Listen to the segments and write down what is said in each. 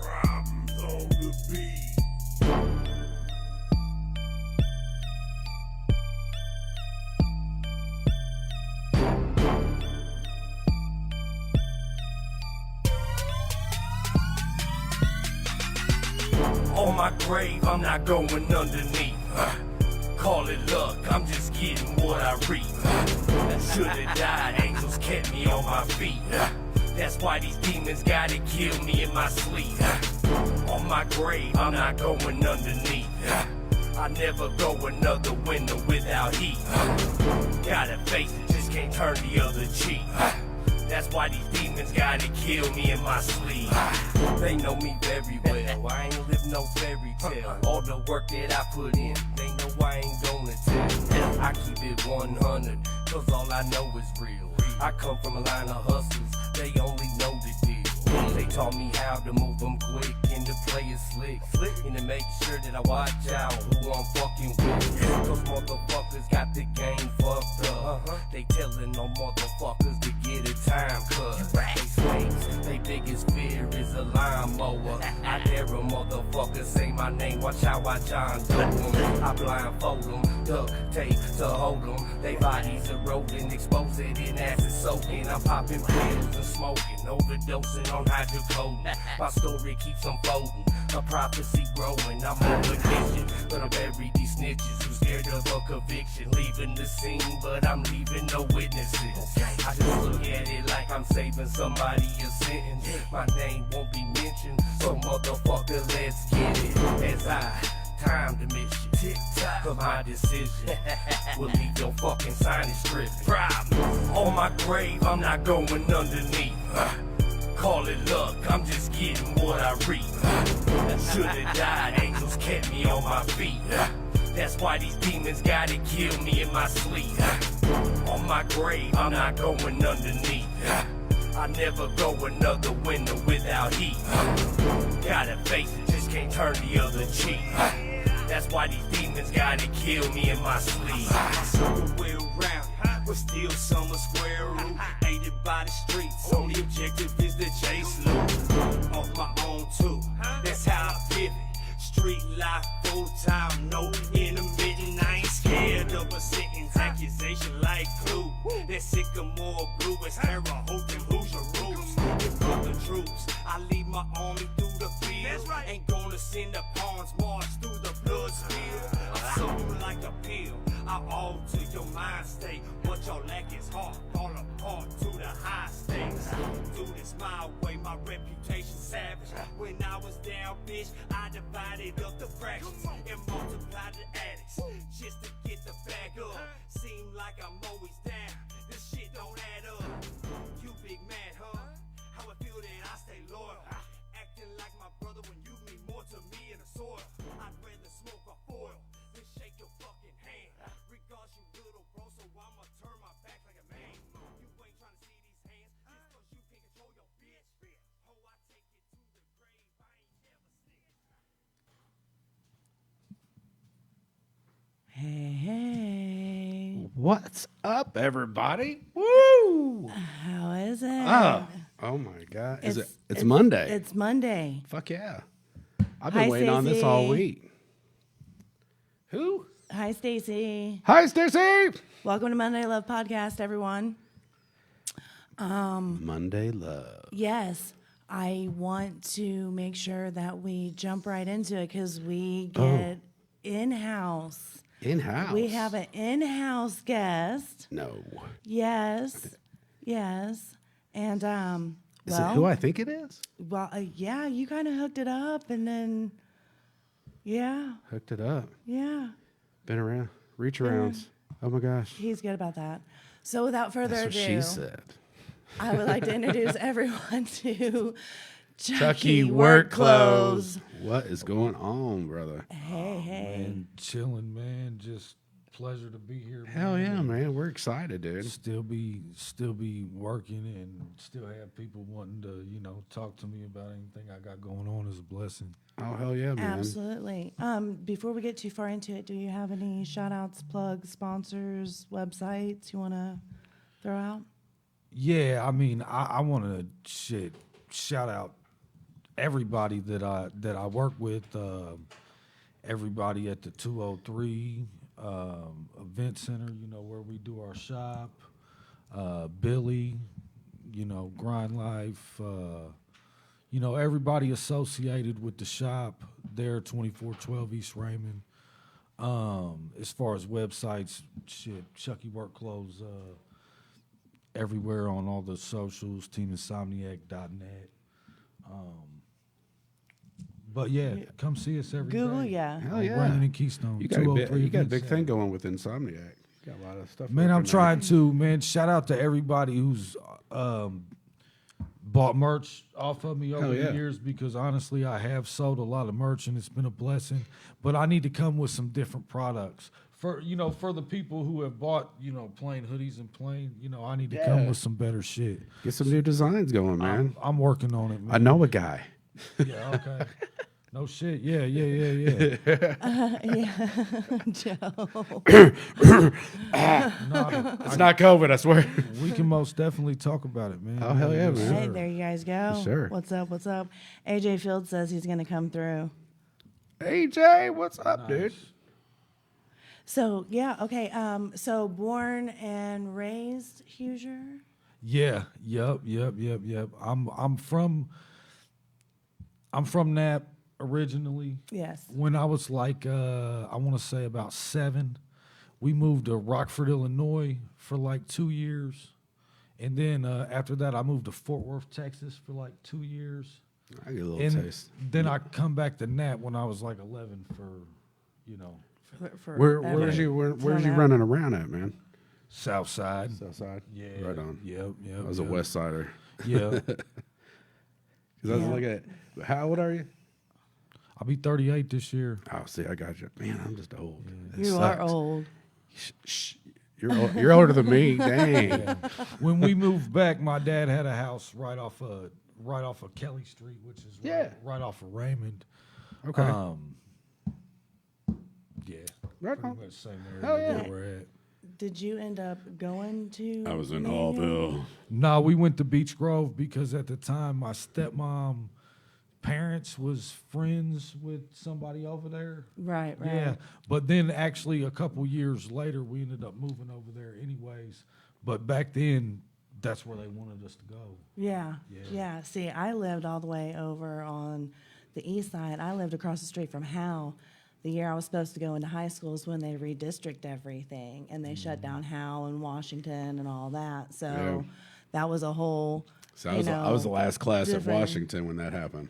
Problems on the beat. On my grave, I'm not going underneath. Call it luck, I'm just getting what I reap. Should've died, angels kept me on my feet. That's why these demons gotta kill me in my sleep. On my grave, I'm not going underneath. I never go another winter without heat. Gotta face it, just can't turn the other cheek. That's why these demons gotta kill me in my sleep. They know me very well, I ain't live no fairy tale. All the work that I put in, they know I ain't gonna tell. I keep it 100, cause all I know is real. I come from a line of hustlers, they only know the deal. They taught me how to move them quick and to play it slick. And to make sure that I watch out who I'm fucking with. Those motherfuckers got the game fucked up. They telling them motherfuckers to get a time cut. They snakes, they biggest fear is a lawnmower. I dare a motherfucker say my name, watch how I John Doe them. I blindfold them, duct tape to hold them. They bodies eroding, exposed in acid soaking. I'm popping pills and smoking, overdosing on hydrocodone. My story keeps unfolding, a prophecy growing. I'm on vacation, but I bury these snitches who scared of a conviction. Leaving the scene, but I'm leaving no witnesses. I just look at it like I'm saving somebody a sentence. My name won't be mentioned, so motherfucker, let's get it. As I time to miss you, tick-tock of my decision will leave your fucking signage stripping. Problem on my grave, I'm not going underneath. Call it luck, I'm just getting what I reap. Should've died, angels kept me on my feet. That's why these demons gotta kill me in my sleep. On my grave, I'm not going underneath. I never go another winter without heat. Gotta face it, just can't turn the other cheek. That's why these demons gotta kill me in my sleep. Circle way around, but still summer square root. Aided by the streets, only objective is the chase loot. Off my own too, that's how I pivot. Street life full time, no intermittent. I ain't scared of a sentence, accusation like clue. That sycamore blue is Terre Haute and Hoosier roots. If the troops, I lead my army through the field. Ain't gonna send the pawns march through the blood spill. I soak you like a pill, I alter your mind state. What y'all lack is heart, fall apart to the high stakes. Do this my way, my reputation savage. When I was down, bitch, I divided up the fractions and multiplied the addicts just to get the bag up. Seem like I'm always down, this shit don't add up. You big mad, huh? How I feel that I stay loyal. Acting like my brother when you mean more to me in the soil. I'd rather smoke a foil than shake your fucking hand. Regards you little bro, so I'ma turn my back like a man. You ain't trying to see these hands just cause you can't control your bitch. Oh, I take it to the grave, I ain't never snitch. Hey. What's up, everybody? Woo! How is it? Oh my God! It's Monday? It's Monday. Fuck yeah! I've been Hi, waiting on this Stacey. all week. Who? Hi, Stacy. Hi, Stacy. Welcome to Monday Love Podcast, everyone. Monday Love. Yes, I want to make sure that we jump right into it because we get in-house. In-house. We have an in-house guest. No. Yes. And, Is it who I think it is? well, yeah, you kind of hooked it up and then, yeah. Hooked it up. Been around. Reach arounds. Oh my gosh. He's good about that. So without further That's what ado, she said. I would like to introduce everyone to Chucky Workclothes. What is going on, brother? Hey. Man, chilling, man. Just pleasure to be here. Hell yeah, man. We're excited, dude. Still be working and still have people wanting to, talk to me about anything I got going on is a blessing. Oh, hell yeah, man. Absolutely. Before we get too far into it, do you have any shout outs, plugs, sponsors, websites you want to throw out? Yeah, I mean, I want to shout out everybody that I work with, everybody at the 203 event center, where we do our shop, Billy, Grind Life, everybody associated with the shop there, 2412 East Raymond. As far as websites, Chucky Workclothes, everywhere on all the socials, teaminsomniac.net. But yeah, come see us every day. Google, yeah. Hell on yeah. Brandon and Keystone. You got a 203 big Event thing Center. going with Insomniac. You got a lot of stuff. Man, I'm working trying to, man. Shout out to everybody who's bought merch off of me over Hell yeah. the years, because honestly, I have sold a lot of merch and it's been a blessing. But I need to come with some different products. For for the people who have bought, plain hoodies and plain, I need to come Yeah. with some better shit. Get some new designs going, man. I'm working on it, man. I know a guy. Yeah, okay. No shit. Yeah. Joe. No, It's not COVID, I swear. we can most definitely talk about it, man. Oh, hell yeah, Yes, man. Hey, sir. there you guys go. Sure. What's up? What's up? AJ Field says he's going to come through. Hey, Jay, what's up, dude? Nice. So, yeah, okay. So, born and raised Hoosier? Yeah. Yep. I'm from Nap originally. Yes. When I was like, I want to say about 7, we moved to Rockford, Illinois for like 2 years. And then after that, I moved to Fort Worth, Texas for like 2 years. I get a little And taste. then I come back to Nap when I was like 11 for, Where's you running around at, man? South Side. Southside. Yeah. Right on. Yep. I was a West Sider. Yeah. Because I was looking at, how old are you? I'll be 38 this year. Oh, see, I got you. Man, I'm just old. That You are sucks. old. Shh. You're older than me. Dang. When we moved back, my dad had a house right off of Kelly Street, which is right off of Raymond. Okay. Yeah, Right pretty on. much same Hell area yeah. where we're at. Did you end up going to? I was in Manual? Hallville. No, we went to Beech Grove because at the time my stepmom parents was friends with somebody over there. Right. Yeah, but then actually a couple years later we ended up moving over there anyways. But back then, that's where they wanted us to go. Yeah. Yeah. Yeah. See, I lived all the way over on the east side. I lived across the street from Howe. The year I was supposed to go into high school is when they redistrict everything and they shut down Howe and Washington and all that. So Yeah. that was a whole. So I was the last class at different- Washington when that happened.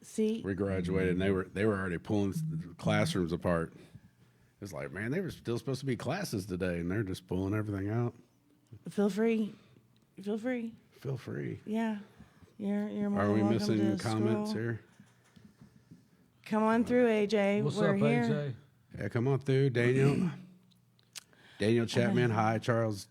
See, We graduated, and they were already pulling classrooms apart. It's like, man, they were still supposed to be classes today, and they're just pulling everything out. feel free. Feel free. Feel free. Yeah. You're more Are than we welcome missing to comments scroll. here? Come on through, AJ. What's We're up, here. AJ? Yeah, come on through, Daniel. Daniel Chapman, hi, Charles.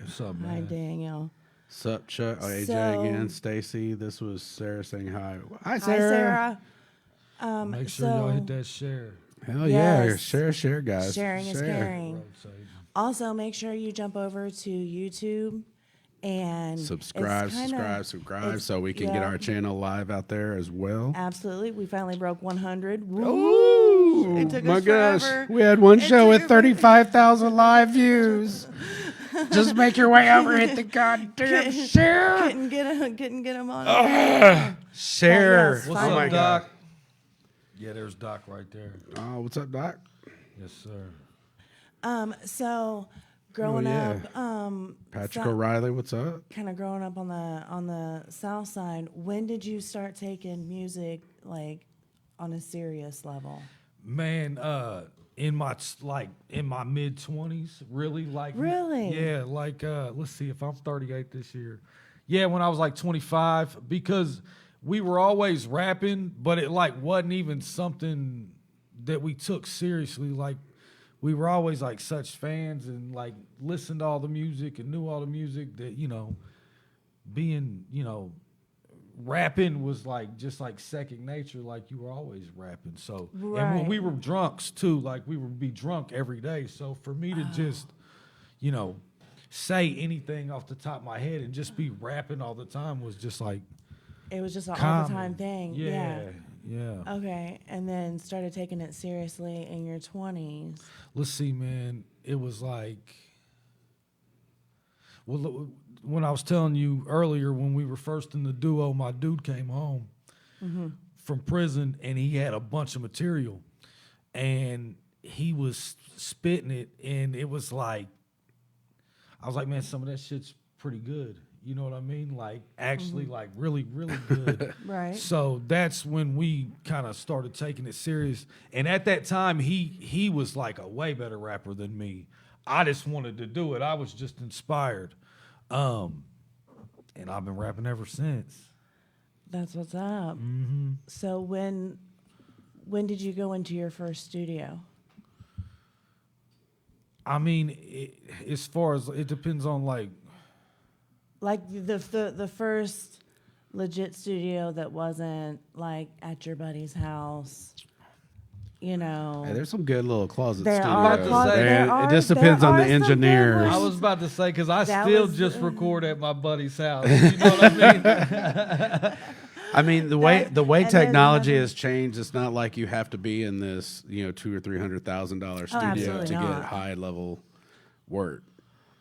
What's up, Hi, man? Daniel. Sup, Chuck? Oh, AJ So- again. Stacy. This was Sarah saying hi. Hi, Hi, Sarah. Sarah. Make sure y'all so- hit that share. Hell yeah. Yes. Share, guys. Sharing is caring. Roadside. Also, make sure you jump over to YouTube and Subscribe, it's kinda- it's- so we can get yeah, our channel live out there as well. Absolutely, we finally broke 100. Woo! Ooh, It took my us gosh. forever. We had one It show took with us- 35,000 live views. Just make your way over, hit the goddamn share. Couldn't get them on. Share. Yes, What's Oh up, my Doc? Yeah, there's Doc right there. Oh, what's up, Doc? Yes, sir. So growing yeah. up, Patrick O'Reilly, what's up? kind of growing up on the south side. When did you start taking music like on a serious level? Man, in my mid 20s, really Really? Yeah, let's see if I'm 38 this year. Yeah, when I was like 25, because we were always rapping, but it like wasn't even something that we took seriously. Like we were always like such fans and like listened to all the music and knew all the music that, being, rapping was like just like second nature. Like you were always rapping. So and when Right. we were drunks too, like we would be drunk every day. So for me to just, say anything off the top of my head, and just be rapping all the time was just like It was just an all the common. time thing. Yeah. Okay, and then started taking it seriously in your 20s. Let's see, man. It was like, well, when I was telling you earlier, when we were first in the duo, my dude came home from prison, and he had a bunch of material, and he was spitting it, and it was like, I was like, man, some of that shit's pretty good. You know what I mean? Like, actually, like, really, really good. Right. So that's when we kind of started taking it serious. And at that time, he was like a way better rapper than me. I just wanted to do it. I was just inspired. And I've been rapping ever since. That's what's up. Mm-hmm. So when did you go into your first studio? I mean, as far as, it depends on, like the first legit studio that wasn't like at your buddy's house, you know. Hey, there's some good little closet There studios. are Man, it just depends on the there are some good engineers. I ones. was about to say, because I That still was, just record at my buddy's house. You know what I mean? I mean, the way and then technology another- has changed, it's not like you have to be in this, $200,000 or $300,000 studio absolutely to not. get high level work.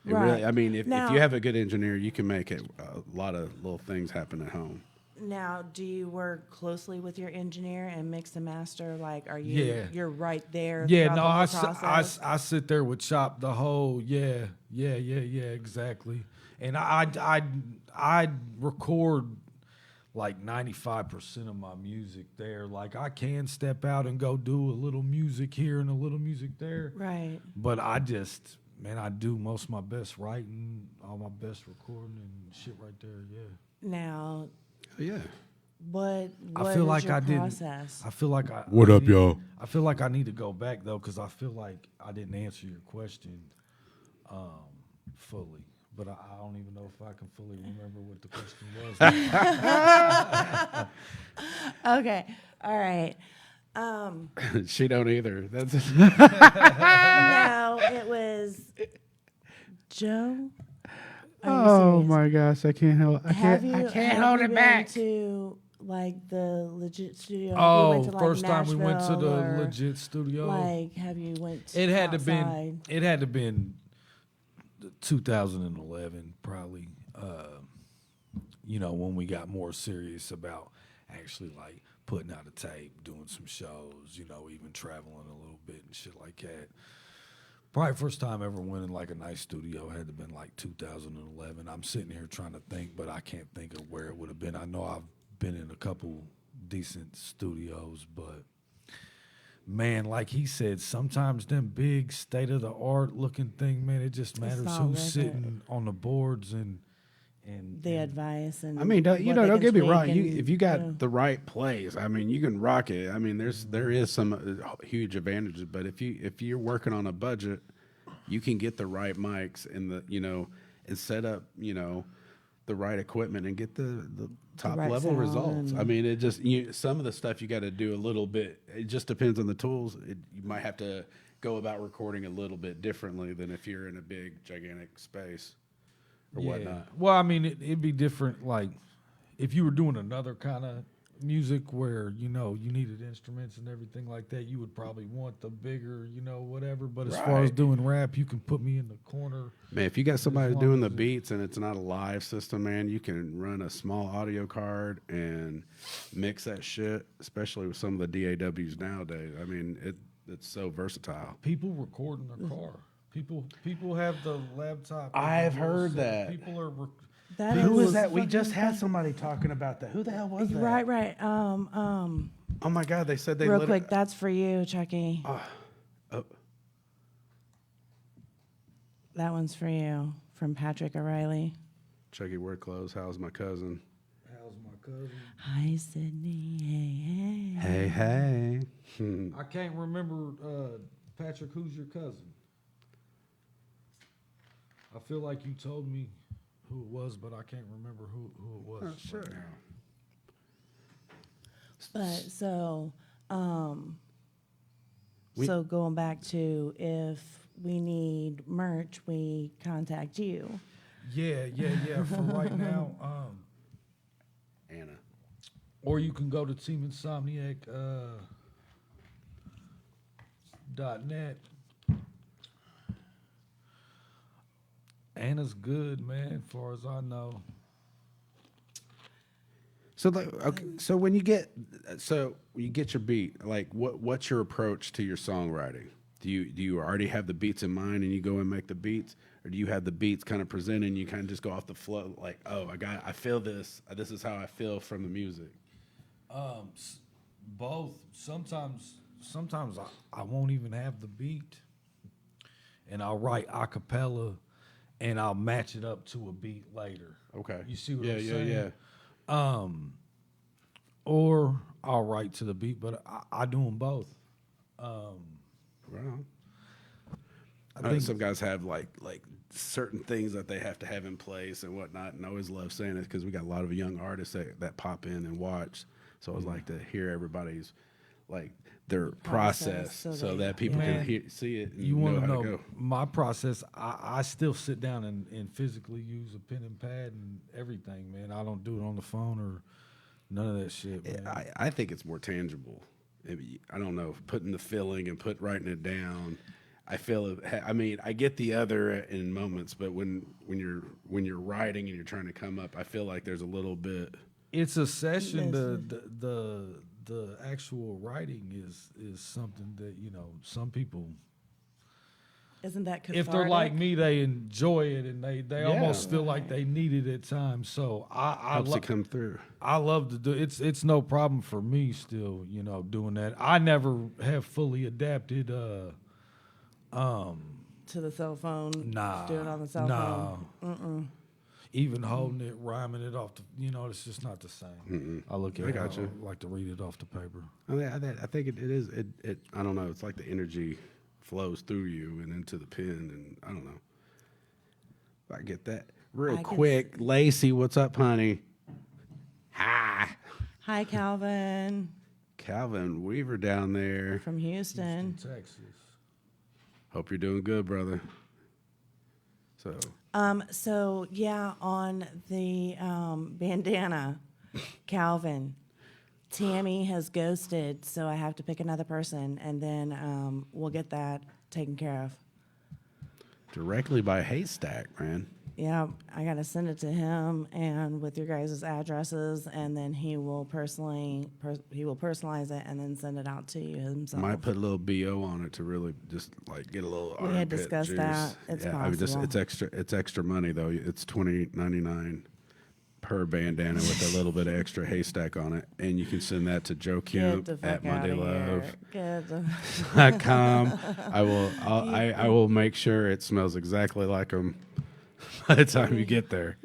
It Right. really, I mean, if Now- you have a good engineer, you can make it a lot of little things happen at home. Now, do you work closely with your engineer and mix and master? Like, are you? Yeah. You're right there. Yeah, throughout no, the whole I process? sit there with Chop the whole, yeah, exactly. And I record like 95% of my music there. Like, I can step out and go do a little music here and a little music there. Right. But I just, man, I do most of my best writing, all my best recording and shit right there, yeah. Now, Yeah. what I feel is like your I didn't. process? I feel like I. What I up, need- y'all? I feel like I need to go back though, because I feel like I didn't answer your question fully. But I don't even know if I can fully remember what the question was. Okay. All right. She don't either. That's No, it was Joe. Are you serious? my gosh, I can't help. Have you been to like the legit studio? Have you Oh, went to, like, first time we went to the Nashville, or, legit studio. Like, have you went? It had to outside? been. It had to been 2011, probably. When we got more serious about actually like putting out a tape, doing some shows. Even traveling a little bit and shit like that. Probably first time ever went in like a nice studio had to have been like 2011. I'm sitting here trying to think, but I can't think of where it would have been. I know I've been in a couple decent studios, but man, like he said, sometimes them big state of the art looking thing, man, it just matters not who's worth sitting on the boards and the advice and I mean, don't what they can get me tweak wrong. and, If you got you know. the right plays, I mean, you can rock it. I mean, there is some huge advantages, but if you're working on a budget, you can get the right mics and and set up the right equipment and get the top right level sound results. and- I mean, it just some of the stuff you got to do a little bit. It just depends on the tools. You might have to go about recording a little bit differently than if you're in a big gigantic space or whatnot. Well, I mean, it'd be different. Like if you were doing another kind of music where you needed instruments and everything like that, you would probably want the bigger, whatever. But as far as Right. doing rap, you can put me in the corner. Man, if you got somebody long doing the as it- beats and it's not a live system, man, you can run a small audio card and mix that shit, especially with some of the DAWs nowadays. I mean, it's so versatile. People record in their car. People have the laptop. with I've the heard voice. that. People are. That Who is was that? We fucking just had fun. somebody talking about that. Who the hell was that? Right. Oh my God, they said they Real literally- quick, that's for you, Chucky. oh, That one's for you from Patrick O'Reilly. Chucky Workclothes. How's my cousin? How's my cousin? Hi, Sydney. Hey. Hey. I can't remember, Patrick. Who's your cousin? I feel like you told me who it was, but I can't remember who it was. Oh, sure. right now. But so going back to if we need merch, we contact you. Yeah. For right now, Anna. or you can go to teaminsomniac .net. Anna's good, man, as far as I know. So like, okay, so when you get your beat, like what's your approach to your songwriting? Do you already have the beats in mind and you go and make the beats, or do you have the beats kind of presented and you kind of just go off the flow, like, oh, I feel this. This is how I feel from the music. Both. Sometimes I won't even have the beat, and I'll write a cappella, and I'll match it up to a beat later. Okay. You see what Yeah, I'm yeah, saying? yeah. Or I'll write to the beat, but I do them both. Right on. I think some guys have like certain things that they have to have in place and whatnot, and I always love saying it because we got a lot of young artists that pop in and watch. So I always like to hear everybody's like their process so that people Man, can see it and you want to how know to go. my process. I still sit down and physically use a pen and pad and everything, man. I don't do it on the phone or none of that shit, man. I think it's more tangible. I don't know, putting the feeling and writing it down. I feel it. I mean, I get the other in moments, but when you're writing and you're trying to come up, I feel like there's a little bit. It's a session. The actual writing is something that, you know, some people, Isn't that cathartic? if they're like me, they enjoy it and they almost feel like they need it at times. So I Helps it come through. I love to do it's no problem for me still, you know, doing that. I never have fully adapted to the cell phone. Nah. Do it on the cell phone. even holding it, rhyming it off the, you know, it's just not the same. I look at it, got you. I like to read it off the paper. I think it is. It. I don't know. It's like the energy flows through you and into the pen, and I don't know. I get that. Real I can quick, Lacey, what's up, honey? Hi, Hi, Calvin Calvin Weaver down there. from Houston. Texas. Hope you're doing good, brother. So So yeah, on the bandana, Calvin, Tammy has ghosted, so I have to pick another person, and then we'll get that taken care of. directly by Haystack, man. Yeah, I gotta send it to him, and with your guys' addresses, and then he will personalize it, and then send it out to you himself. Might put a little BO on it to really just like get a little. We had armpit discussed juice. that. It's I mean, possible. it's extra money though. It's $20.99 per bandana with a little bit of extra Haystack on it, and you can send that to Joe Get Kemp the at fuck out of mondaylovepro.com. here. Get the I will make sure it smells exactly like them by the time you get there.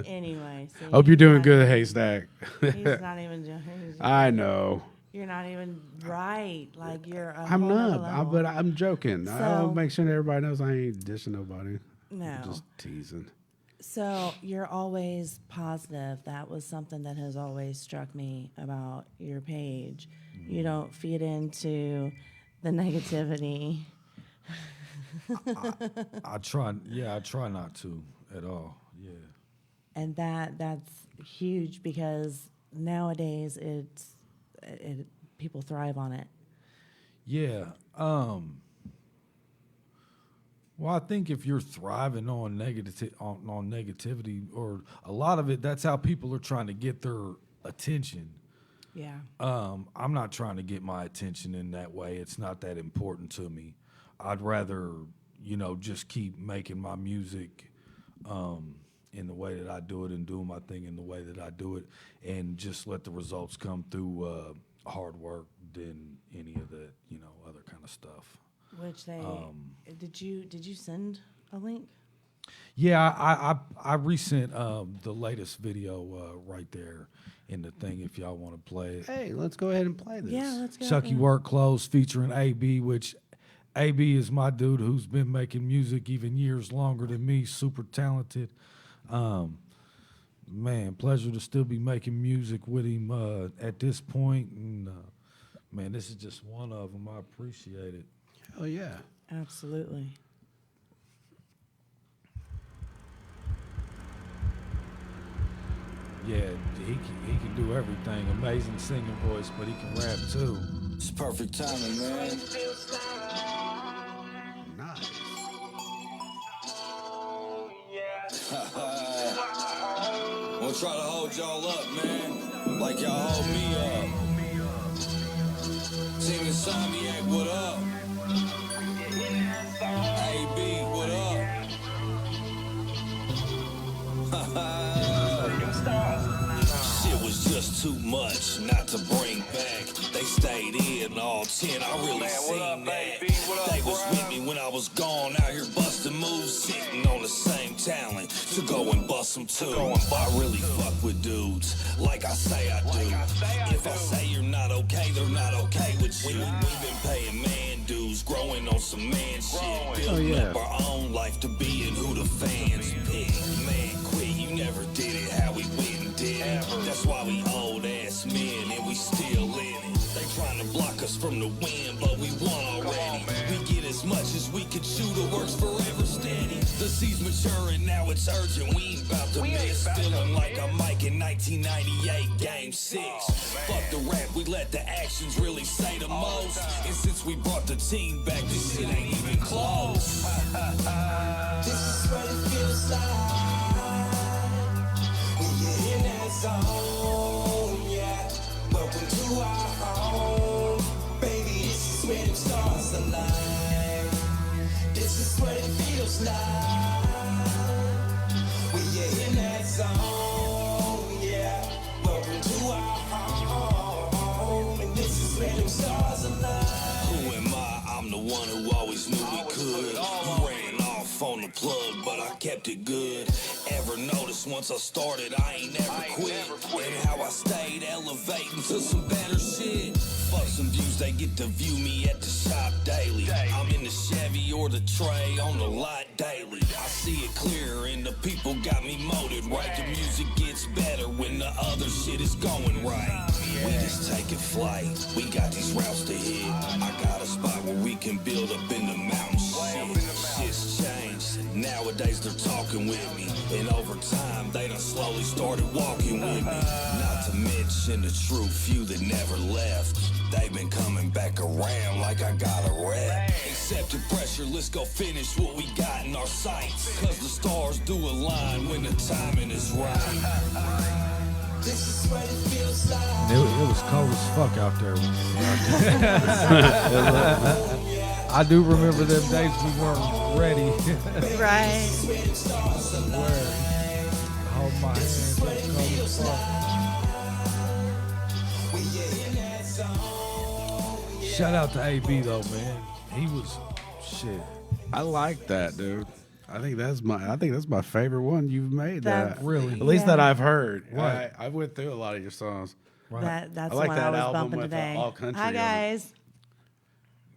Anyway. See, Hope you're doing good, Haystack. He's not even doing. I know. You're not even right. Like you're. A I'm whole nother not, level. but I'm joking. I'll So- make sure that everybody knows I ain't dishing nobody. No. I'm just teasing. So you're always positive. That was something that has always struck me about your page. You don't feed into the negativity. I try not to at all. Yeah. And that's huge because nowadays people thrive on it. Yeah. Well, I think if you're thriving on negativity, or a lot of it, that's how people are trying to get their attention. Yeah. I'm not trying to get my attention in that way. It's not that important to me. I'd rather, you know, just keep making my music in the way that I do it and doing my thing in the way that I do it, and just let the results come through hard work than any of the, you know, other kind of stuff. Which they did you send a link? Yeah, I resent the latest video right there in the thing if y'all want to play it. Hey, let's go ahead and play this. Yeah, let's go. Chucky Workclothes featuring AB, which AB is my dude who's been making music even years longer than me, super talented. Man, pleasure to still be making music with him at this point. And man, this is just one of them. I appreciate it. Hell yeah. Absolutely. Yeah, he can do everything. Amazing singing voice, but he can rap too. It's perfect timing, man. Nice. Won't try to hold y'all up, man. Like y'all hold me up. Team Insomniac, what up? AB, what up? Shit was just too much not to bring back. They stayed in all 10, I really seen that. They was with me when I was gone, out here busting moves, sitting on the same talent to go and bust them too. I really fuck with dudes, like I say I do. If I say you're not okay, they're not okay with you. We've been paying man dues, growing on some man shit, building up our own life to be and who the fans pick. Man, quit, you never did it how we went and did it. That's why we old ass men and we still in it. They trying to block us from the wind, but we won already. We get as much as we could chew, the work's forever steady. The seed's maturing, now it's urgent, we ain't about to miss. Feeling like I'm Mike in 1998, game 6. Fuck the rap, we let the actions really say the most. And since we brought the team back, this shit ain't even close. This is what it feels like when you're in that zone, yeah. Welcome to our home, baby, this is where them stars align. This is what it feels like when you're in that zone, yeah. Welcome to our home, and this is where them stars align. Who am I? I'm the one who always knew we could. You ran off on the plug, but I kept it good. Ever notice once I started, I ain't never quit. And how I stayed elevating to some better shit. Fuck some views, they get to view me at the shop daily. I'm in the Chevy or the tray on the lot daily. I see it clear and the people got me molded right. The music gets better when the other shit is going right. We just taking flight, we got these routes to hit. I got a spot where we can build up in the mountains. Shit's changed, nowadays they're talking with me. And over time, they done slowly started walking with me. Not to mention the true few that never left. They've been coming back around like I got a rep. Accept the pressure, let's go finish what we got in our sights. Cause the stars do align when the timing is right. This is what it feels like. It was cold as fuck out there. I do remember them days we weren't ready. Right. Hold my hands, it was cold as fuck. Shout out to AB though, man. He was shit. I like that, dude. I think that's my favorite one you've made. That's- That Really? at least that I've heard. Right. I went through a lot of your songs. Right. That's I like the one that I was album bumping with, today. all country Hi on it. guys.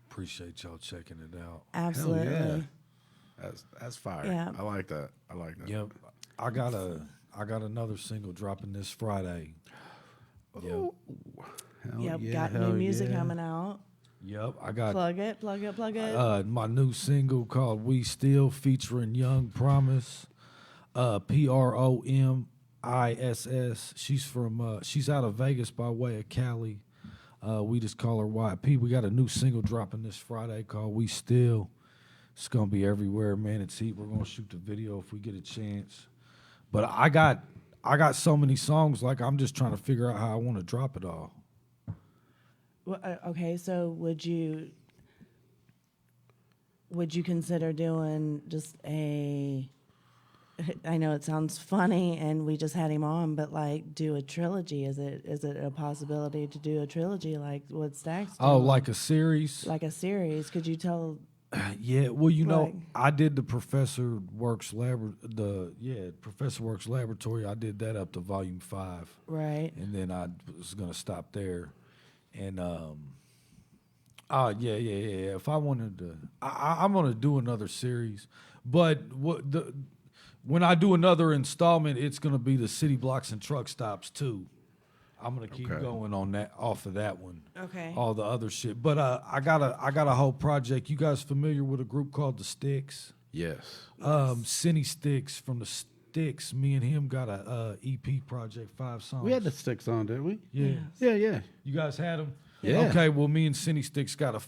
Appreciate y'all checking it out. Absolutely. yeah. That's fire. Yeah. I like that. Yep. I got another single dropping this Friday. Yep. Hell Yep. yeah, Got hell new music yeah. coming out. Yep. I got Plug it. Plug it. Plug it. my new single called We Still featuring Young Promise. PROMISS. She's out of Vegas by way of Cali. We just call her YP. We got a new single dropping this Friday called We Still. It's gonna be everywhere, man. It's heat. We're gonna shoot the video if we get a chance. But I got so many songs, like I'm just trying to figure out how I want to drop it all. Well, okay, so would you consider doing just a? I know it sounds funny, and we just had him on, but like do a trilogy. Is it a possibility to do a trilogy like what Stack's doing? Oh, like a series? Like a series? Could you tell? Yeah, well, you know, Like- I did the Professor Works Laboratory. I did that up to volume 5, Right. and then I was gonna stop there. And yeah. If I wanted to, I'm gonna do another series, but when I do another installment, it's gonna be the City Blocks and Truck Stops too. I'm gonna keep Okay. going on that off of that one. Okay. All the other shit, but I got a whole project. You guys familiar with a group called the Sticks? Yes. Cinny Sticks from the Sticks. Me and him got a EP project, 5 songs. We had the Sticks on, didn't we? yeah. Yeah. You guys had them? Yeah. Okay, well, me and Cinny Sticks got a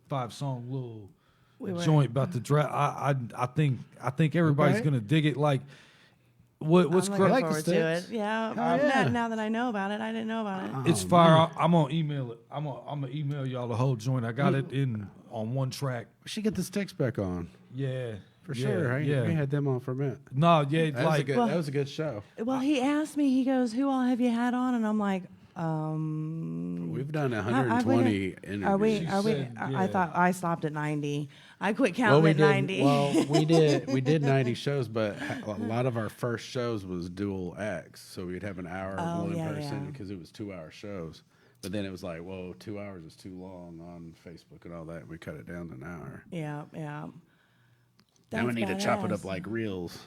5-song little We were- joint about the draft. I think everybody's Okay. gonna dig it. Like, what's I'm looking crazy? like the forward to it. Sticks. Yeah. Hell yeah. Now that I know about it, I didn't know about it. It's fire. I'm gonna email it. I'm gonna email y'all the whole joint. I got it on one track. We should get the Sticks back on Yeah, for yeah, sure. Right? Yeah. We had them on for a minute. No, yeah, That, like that was a good show. Well, he asked me. He goes, "Who all have you had on?" And I'm like, We've done Are 120 we? interviews. Are we? She Are we? said, I yeah. thought I stopped at 90. I quit counting at 90. we did 90 shows, but a lot of our first shows was dual acts. So we'd have an hour of Oh, one yeah, person yeah. because it was 2-hour shows. But then it was like, whoa, 2 hours is too long on Facebook and all that. We cut it down to an hour. Yeah. Now we That's need to chop it up badass. like reels.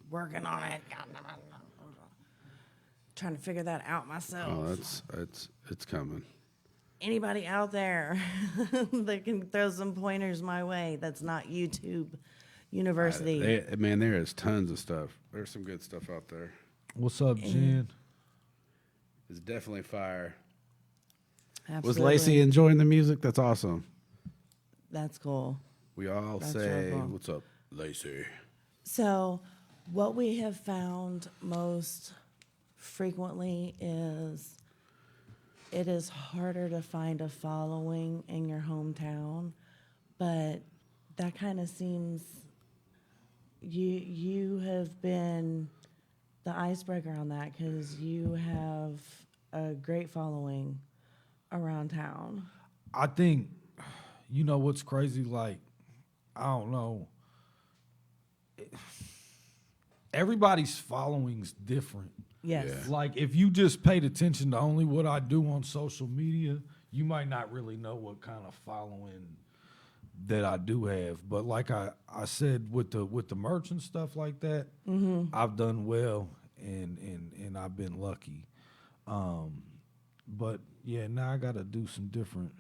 Working on it. Trying to figure that out myself. Oh, it's coming. Anybody out there that can throw some pointers my way that's not YouTube University. Man, there is tons of stuff. There's some good stuff out there. what's up, Jen? It's definitely fire. Absolutely. Was Lacey enjoying the music? That's awesome. That's cool. We all That's say, real cool. "What's up, Lacey?" So, what we have found most frequently is it is harder to find a following in your hometown, but that kind of seems you have been the icebreaker on that because you have a great following around town. I think, you know what's crazy? Like, I don't know. Everybody's following's different. Yes. Yeah. Like, if you just paid attention to only what I do on social media, you might not really know what kind of following that I do have. But like I said, with the merch and stuff like that, I've done well and I've been lucky. But yeah, now I gotta do some different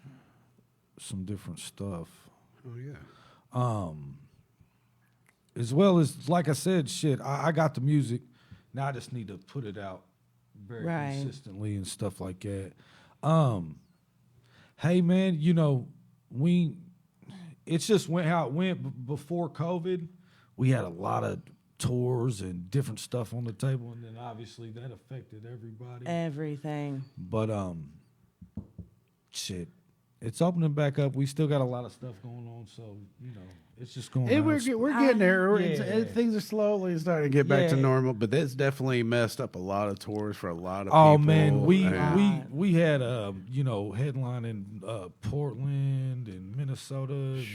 stuff. Oh yeah. As well as, like I said, shit, I got the music. Now I just need to put it out very Right. consistently and stuff like that. Hey man, you know, it's just went how it went before COVID. We had a lot of tours and different stuff on the table, and then obviously that affected everybody. Everything. But shit, it's opening back up. We still got a lot of stuff going on, so you know, it's just going. Hey, on. we're getting there. Yeah. Things are slowly starting to get back to Yeah. normal, but that's definitely messed up a lot of tours for a lot of people. Oh man, we and- we had you know, headlining Portland and Minnesota and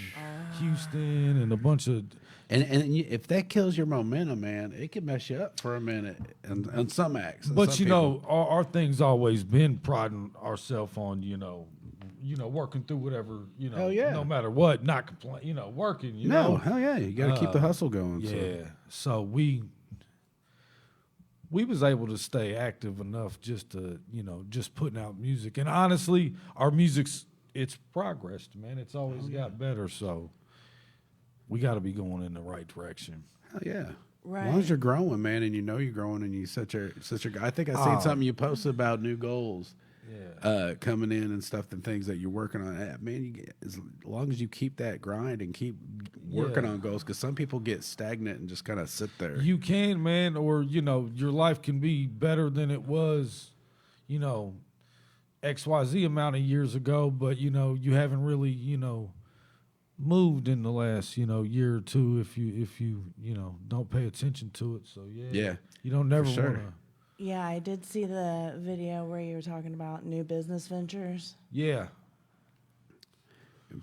Houston and a bunch of if that kills your momentum, man, it can mess you up for a minute and some acts. and but some you know, people. our thing's always been priding ourselves on, you know, working through whatever, you know, Hell yeah. no matter what, not complain, you know, working, you no, know. hell yeah, you got to keep the hustle going. Yeah. So we was able to stay active enough just to, you know, just putting out music. And honestly, our it's progressed, man. It's always got better. So we got to be going in the right direction. Hell yeah. Right. As long as you're growing, man, and you know you're growing, and you such a. I think I seen something you posted about new goals. Yeah. Coming in and stuff and things that you're working on. Man, as long as you keep that grind and keep working Yeah. on goals, because some people get stagnant and just kind of sit there. You can, man, or, you know, your life can be better than it was, you know, XYZ amount of years ago, but, you know, you haven't really, you know, moved in the last, you know, year or two if you you know, don't pay attention to it. So, Yeah, you don't never sure. want to. Yeah, I did see the video where you were talking about new business ventures. Yeah.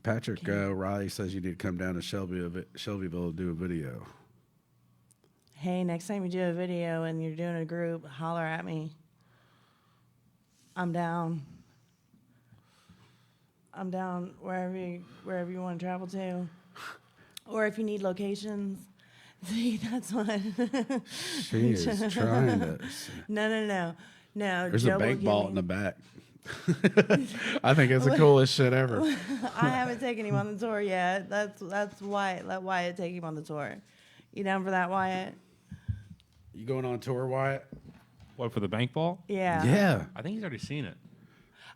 Patrick Riley says you need to come down to Shelbyville to do a video. Hey, next time you do a video and you're doing a group, holler at me. I'm down. I'm down wherever you want to travel to. Or if you need locations. See, that's what. She is trying to. No. There's Joe a will bank give vault me- in the back. I think it's the coolest shit ever. I haven't taken him on the tour yet. That's Wyatt. Let Wyatt take him on the tour. You down for that, Wyatt? You going on tour, Wyatt? What, for the bank ball? Yeah. Yeah. I think he's already seen it.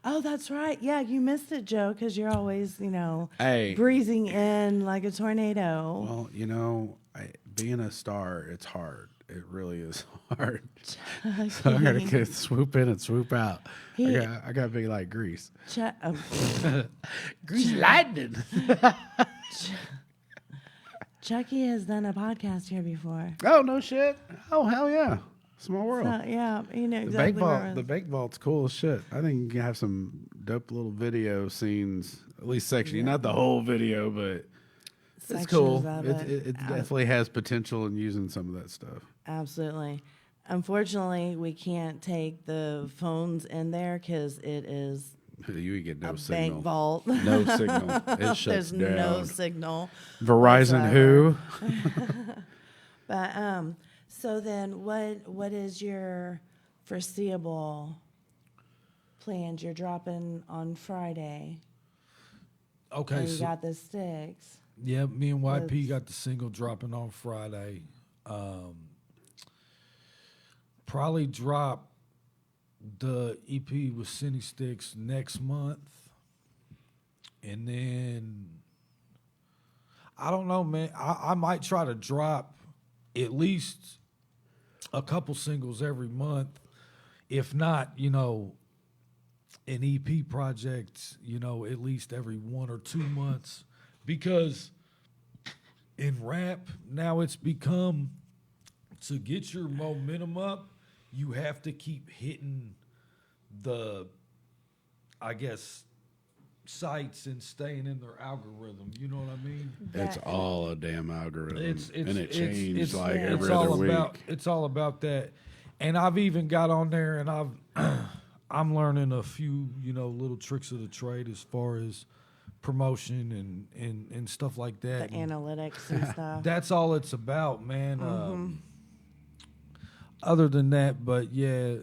Oh, that's right. Yeah, you missed it, Joe, because you're always, Hey. breezing in like a tornado. Well, being a star, it's hard. It really is hard. So I gotta get swoop in and swoop out. I gotta be like Grease. Grease lightning. Chucky has done a podcast here before. Oh no shit. Oh hell yeah. Small world. Yeah, you know The exactly bank where vault. The bank vault's cool as shit. I think you can have some dope little video scenes, at least section. Not the whole video, but it's sections cool. of It definitely has potential in using some of that stuff. Absolutely. Unfortunately, we can't take the phones in there because it is You get no a signal. bank vault. No signal. It shuts There's down. no signal. Verizon who? But so then, what is your foreseeable plans? You're dropping on Friday. Okay, And you so got the sticks. yeah, me and YP Let's- got the single dropping on Friday. Probably drop the EP with Cindy Sticks next month. And then I don't know, man. I might try to drop at least a couple singles every month. If not, an EP project, at least every 1 or 2 months. Because in rap, now it's become, to get your momentum up, you have to keep hitting the, I guess, sites and staying in their algorithm. You know what I mean? It's all a damn algorithm, It's and it changed it's every all other about week. it's all about that. And I've even got on there, and I'm learning a few Mm-hmm. little tricks of the trade as far as promotion and stuff like The that. And analytics and stuff. that's all it's about, man. Mm-hmm. Other than that, but yeah,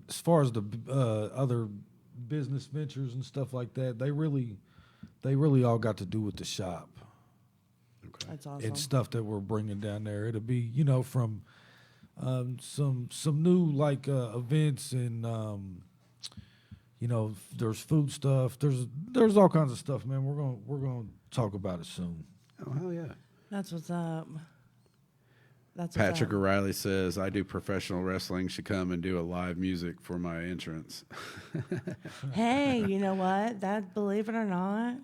as far as the other business ventures and stuff like that, they really all got to do with the shop. That's awesome. And stuff that we're bringing down there. It'll be, from some new like events and there's food stuff. There's all kinds of stuff, man. We're gonna talk about it soon. Oh hell yeah! That's what's up. That's what's Patrick up. O'Reilly says, "I do professional wrestling. Should come and do a live music for my entrance." Hey, you know what? Believe it or not,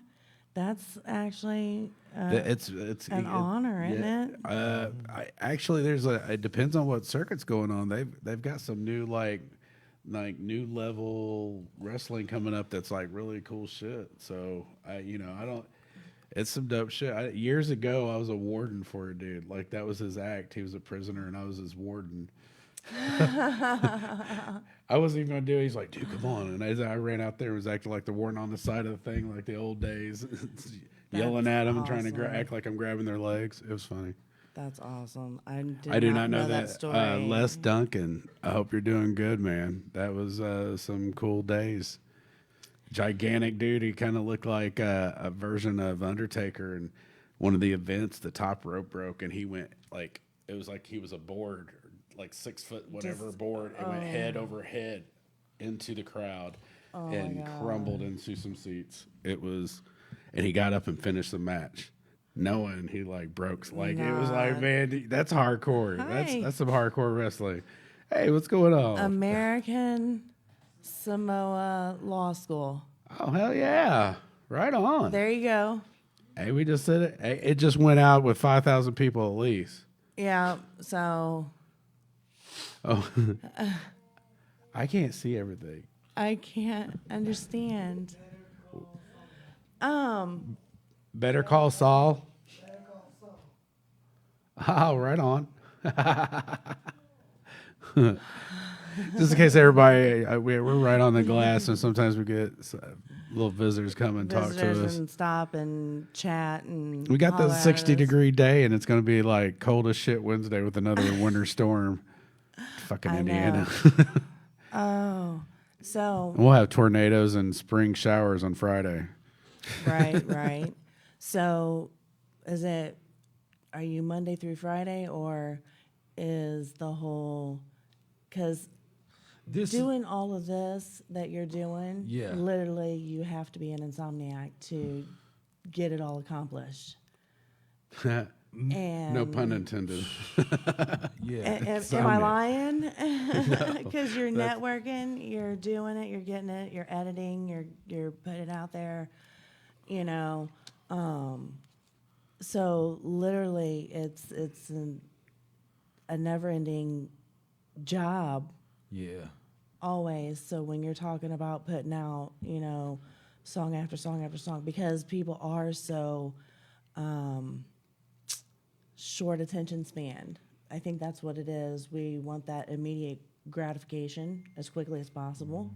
that's actually It's an honor, isn't it? it depends on what circuit's going on. They've got some new like new level wrestling coming up that's like really cool shit. So it's some dope shit. Years ago, I was a warden for a dude. Like that was his act. He was a prisoner, and I was his warden. I wasn't even gonna do it. He's like, "Dude, come on!" And as I ran out there, and was acting like the warden on the side of the thing, like the old days, yelling at them and trying to awesome. act like I'm grabbing their legs. It was funny. That's awesome. I do not know that. story. Les Duncan, I hope you're doing good, man. That was some cool days. Gigantic dude. He kind of looked like a version of Undertaker. And one of the events, the top rope broke, and he went like it was like he was a board, like 6 foot whatever board. It went head over head into the crowd and crumbled into some seats. It was, and he got up and finished the match. Knowing he like broke, like it was like, man, that's hardcore. Hi. That's some hardcore wrestling. Hey, what's going on? American Samoa Law School. Oh hell yeah! Right on. There you go. Hey, we just said it. Hey, it just went out with 5,000 people at least. Yeah. So Oh, I can't see everything. I can't understand. Better call Saul. Oh, right on. just in case everybody, we're right on the glass, and sometimes we get little visitors come and talk to Visitors us. and stop and chat and We got holler the at 60-degree day, and it's going to be like cold as shit Wednesday with another winter storm. Fucking I Indiana. Oh, so We'll have tornadoes and spring showers on Friday. right. So, are you Monday through Friday, or is the whole, because This doing all of this that you're doing, Yeah. literally you have to be an insomniac to get it all accomplished. And No pun intended. Am I lying? Because you're networking, you're doing it, you're getting it, you're editing, you're putting it out there, you know. So literally, it's a never-ending job Yeah. always. So when you're talking about putting out, you know, song after song after song, because people are so short attention span. I think that's what it is. We want that immediate gratification as quickly as possible.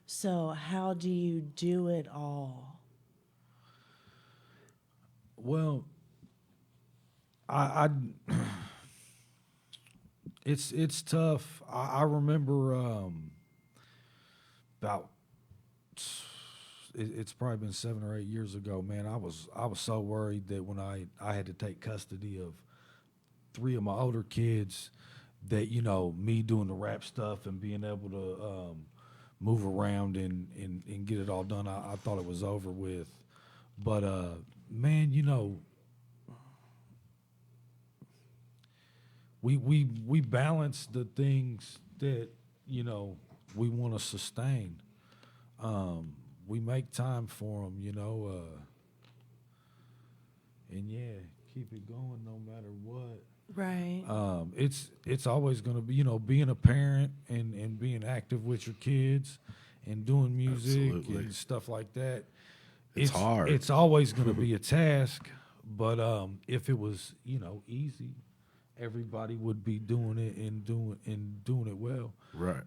So how do you do it all? Well, I it's tough. I remember about it's probably been 7 or 8 years ago, man. I was so worried that when I had to take custody of 3 of my older kids, that, you know, me doing the rap stuff and being able to move around and get it all done, I thought it was over with. But man, you know, we balance the things that, you know, we want to sustain. We make time for them, you know, and yeah, keep it going no matter what. Right. It's always going to be, you know, being a parent and being active with your kids and doing music Absolutely. and stuff like that. It's hard. It's always going to be a task, but if it was, you know, easy, everybody would be doing it and doing it well. Right.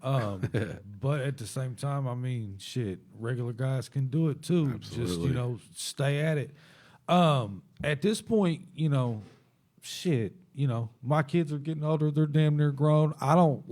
But at the same time, I mean, shit, regular guys can do it too. Just, Absolutely. you know, stay at it. At this point, you know, shit, you know, my kids are getting older. They're damn near grown. I don't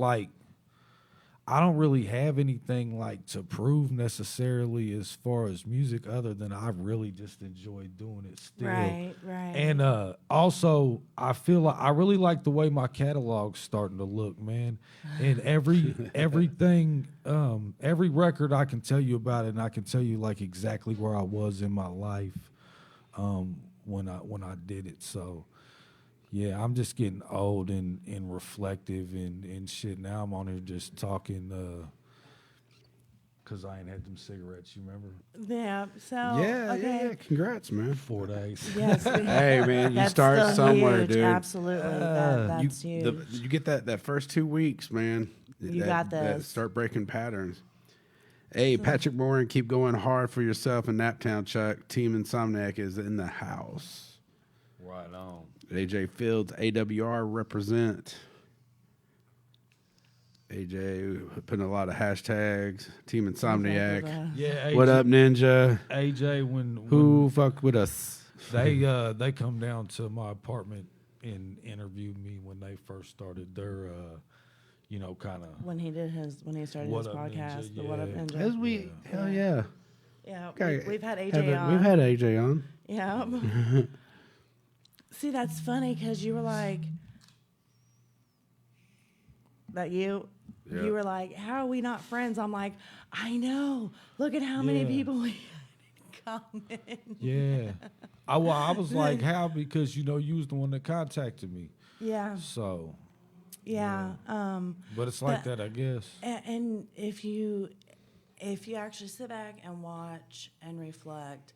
really have anything like to prove necessarily as far as music, other than I really just enjoy doing it still. Right. And also, I feel like I really like the way my catalog's starting to look, man. And everything, every record I can tell you about it, and I can tell you like exactly where I was in my life when I did it. So, yeah, I'm just getting old and reflective and shit. Now I'm on here just talking because I ain't had them cigarettes, you remember? Yeah. So Yeah. Congrats, man. 4 days. Yes. Hey, man, you That's start still somewhere, huge. dude. Absolutely. That's huge. You get that first 2 weeks, man. You got this. Start breaking patterns. Hey, Patrick Moore, and keep going hard for yourself in Naptown, Chuck. Team Insomniac is in the house. Right on. AJ Fields, AWR represent. AJ putting a lot of hashtags. Team Insomniac. Yeah, What up, Ninja? AJ, when Who fuck with us? they come down to my apartment and interviewed me when they first started their you know, kind of When he started What his Up podcast, Ninja, the What Up yeah. Ninja. As we, hell yeah. Yeah, Okay. we've had AJ on. We've had AJ on. Yeah. See, that's funny because you were like, you were like, how are we not friends? I'm like, I know. Look at how many Yeah. people we had in common. yeah. I was like, how? Because, you know, you was the one that contacted me. Yeah. So, Yeah. but it's like that, I guess. And if you actually sit back and watch and reflect,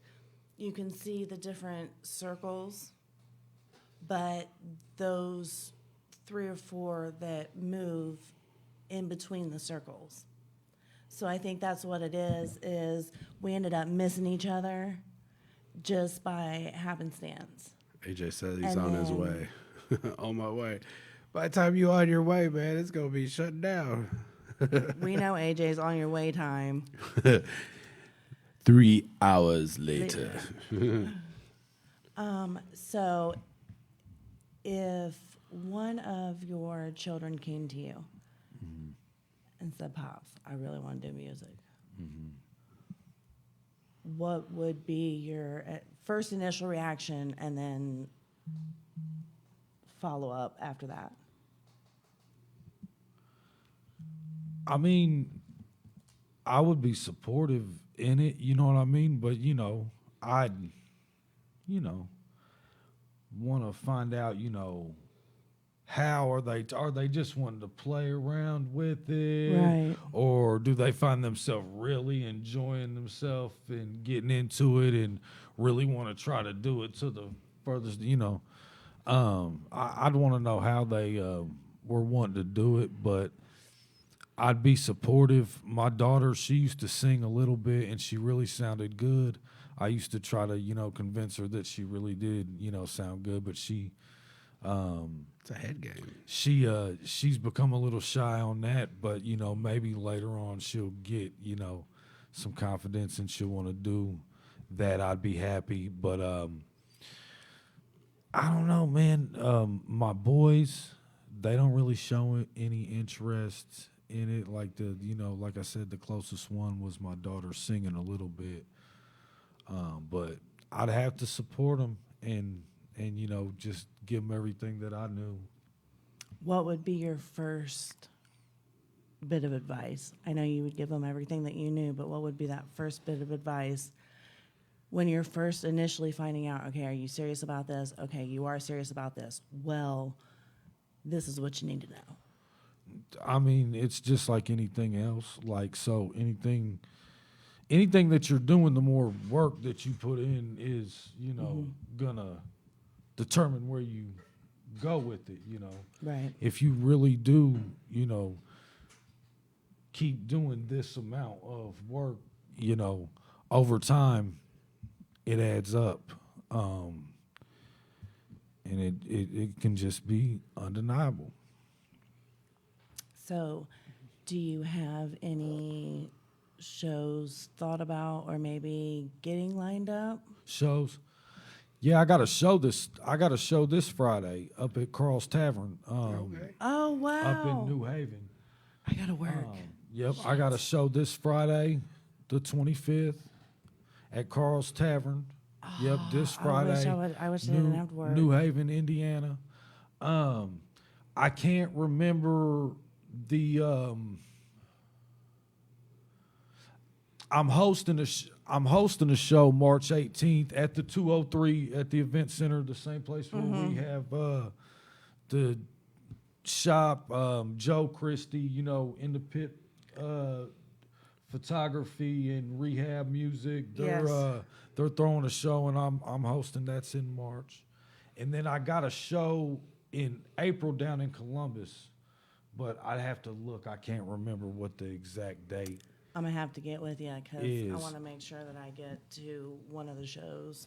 you can see the different circles, but those 3 or 4 that move in between the circles. So I think that's what it is we ended up missing each other just by happenstance. AJ said he's And on his then- way. On my way. By the time you on your way, man, it's gonna be shut down. We know AJ's on your way time. 3 hours later. So if one of your children came to you and said, Pops, I really want to do music, what would be your first initial reaction and then follow up after that? I mean, I would be supportive in it, you know what I mean? But, I'd, want to find out, how are they just wanting to play around with it? Right. Or do they find themselves really enjoying themselves and getting into it and really want to try to do it to the furthest, I'd want to know how they were wanting to do it, but I'd be supportive. My daughter, she used to sing a little bit, and she really sounded good. I used to try to, convince her that she really did, sound good, but she, It's a head game. she's become a little shy on that. But maybe later on she'll get, some confidence and she'll want to do that. I'd be happy, but I don't know, man. My boys, they don't really show any interest in it. Like like I said, the closest one was my daughter singing a little bit. But I'd have to support them and just give them everything that I knew. What would be your first bit of advice? I know you would give them everything that you knew, but what would be that first bit of advice when you're first initially finding out, okay, are you serious about this? Okay, you are serious about this. Well, this is what you need to know. I mean, it's just like anything else. Like, so anything that you're doing, the more work that you put in is, gonna determine where you go with it, Right. If you really do, keep doing this amount of work, over time, it adds up. And it can just be undeniable. So, do you have any shows thought about or maybe getting lined up? Shows. Yeah, I got a show this Friday up at Carl's Tavern. Oh, wow. Up in New Haven. I got to work. Yep, I got a show this Friday, the 25th, at Carl's Tavern. Yep, this Friday. I wish I didn't have to work. New Haven, Indiana. I can't remember the. I'm hosting a show March 18th at the 203 at the Event Center, the same place where we have the shop. Joe Christie, in the pit, photography and rehab music. They're throwing a show, and I'm hosting. That's in March, and then I got a show in April down in Columbus, but I'd have to look. I can't remember what the exact date. I'm going to have to get with you because I want to make sure that I get to one of the shows.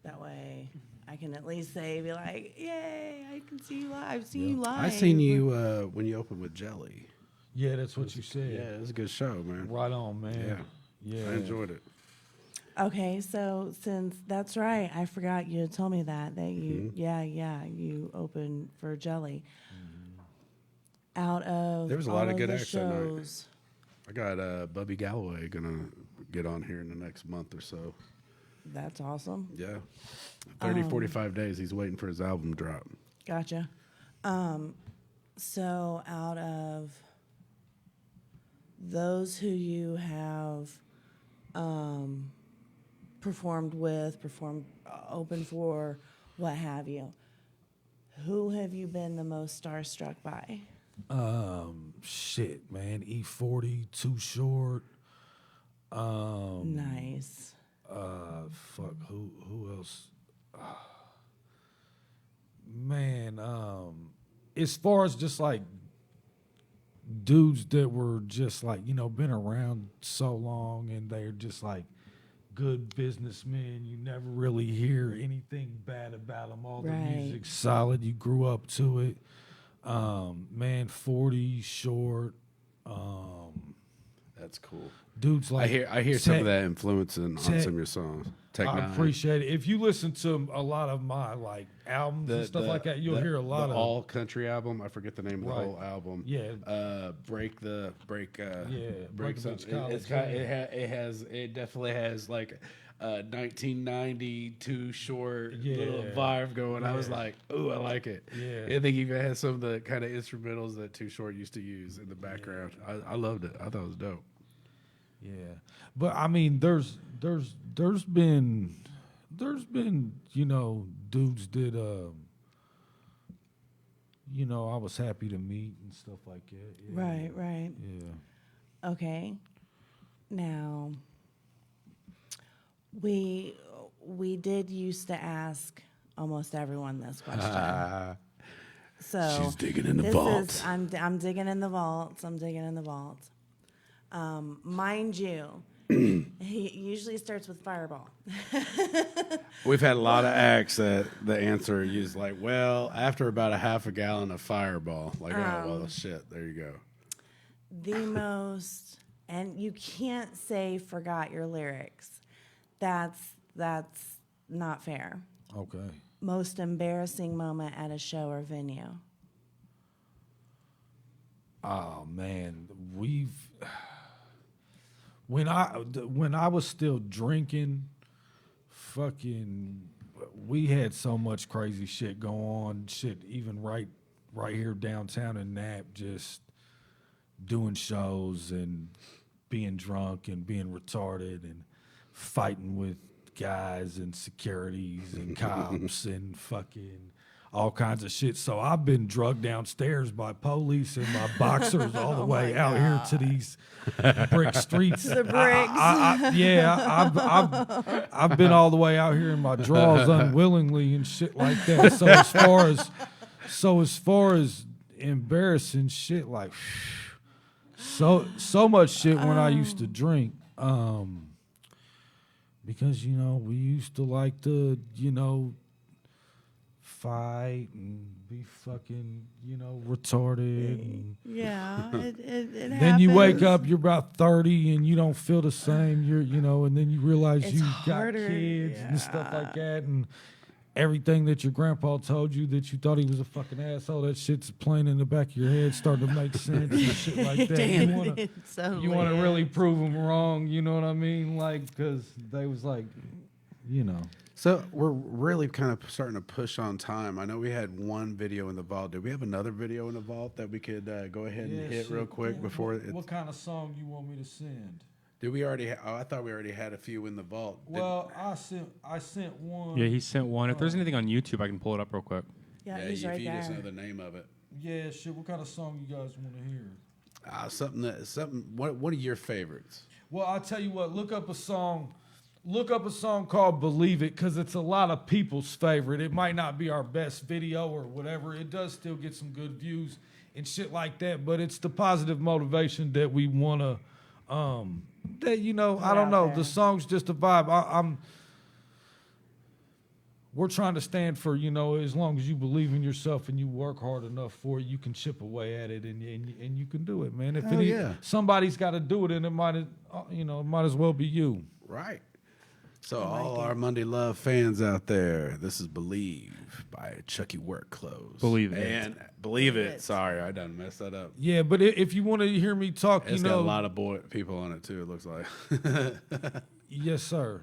That way I can at least be like, yay, I can see you live. I've seen you live. I seen you when you opened with Jelly. Yeah, that's what you said. Yeah, it was a good show, man. Right on, man. Yeah. I enjoyed it. Okay, so since that's right, I forgot you had told me that you, you opened for Jelly. Out of There was a all lot of of good the acts that night. shows, I got Bubby Galloway gonna get on here in the next month or so. that's awesome. Yeah. 45 days. He's waiting for his album to drop. Gotcha. So out of those who you have performed with, open for, what have you, who have you been the most starstruck by? Shit, man. E40, Too Short. Nice. Fuck. Who else? Man. As far as just like dudes that were just like been around so long and they're just like good businessmen. You never really hear anything bad about them. All the music's solid. You grew up to it. Man, 40, Short, That's cool. Dudes like I hear some Tech- of that influence on some of your songs. Tech I Nine. appreciate it. If you listen to a lot of my like albums and stuff like that, you'll hear a lot the of all country album. I forget the name of Right. the whole album. Yeah. Break. Break the Something. College, It's kind. It definitely has like 1990 Too Short little vibe going. I was like, ooh, I like it. Yeah. I think even has some of the kind of instrumentals that Too Short used to use in the background. I loved it. I thought it was dope. Yeah, but I mean, there's been dudes that I was happy to meet and stuff like that. Yeah. Right. Yeah. Okay. Now, we did used to ask almost everyone this question. So She's digging in the this vaults. is I'm digging in the vaults. I'm digging in the vaults. Mind you, he usually starts with Fireball. We've had a lot of acts that the answer is like, well, after about a half a gallon of Fireball. Like, oh, well, shit, there you go. The most, and you can't say forgot your lyrics. That's not fair. Okay. Most embarrassing moment at a show or venue. Oh man, when I was still drinking, we had so much crazy shit go on. Shit, even right here downtown in Nap, just doing shows and being drunk and being retarded and fighting with guys and securities and cops and fucking all kinds of shit. So I've been drugged downstairs by police and my boxers all the way out here to these brick streets. The bricks. I've been all the way out here in my drawers unwillingly and shit like that. So as far as embarrassing shit, like so much shit when I used to drink. Because we used to like to fight and be fucking, retarded. And Yeah, it then you wake happens. up, you're about 30 and you don't feel the same. And then you realize It's you harder, got kids and stuff like that. And everything that your grandpa told you that you thought he was a fucking asshole, that shit's playing in the back of your head, starting to make sense and shit like that. It's so You want to weird. really prove them wrong, you know what I mean? Like, because they was like, So we're really kind of starting to push on time. I know we had one video in the vault. Did we have another video in the vault that we could go ahead and hit real quick before it? What kind of song you want me to send? Did we already? I thought we already had a few in the vault. Well, I sent one. Yeah, he sent one. If there's anything on YouTube, I can pull it up real quick. Yeah, Yeah, he's if right you just know there. the name of it. Yeah, shit. What kind of song you guys want to hear? Something. What are your favorites? Well, I'll tell you what. Look up a song called "Believe It" because it's a lot of people's favorite. It might not be our best video or whatever. It does still get some good views and shit like that. But it's the positive motivation that we want to. I don't know. there. The song's just a vibe. We're trying to stand for, as long as you believe in yourself and you work hard enough for it, you can chip away at it and you can do it, man. If Hell yeah. somebody's got to do it, and it might as well be you. Right. So all our Monday Love fans out there, this is "Believe" by Chucky Workclothes. Believe It. And Believe It. Sorry, I done messed that up. Yeah, but if you want to hear me talk, It's got a lot of people on it too. It looks like. Yes, sir.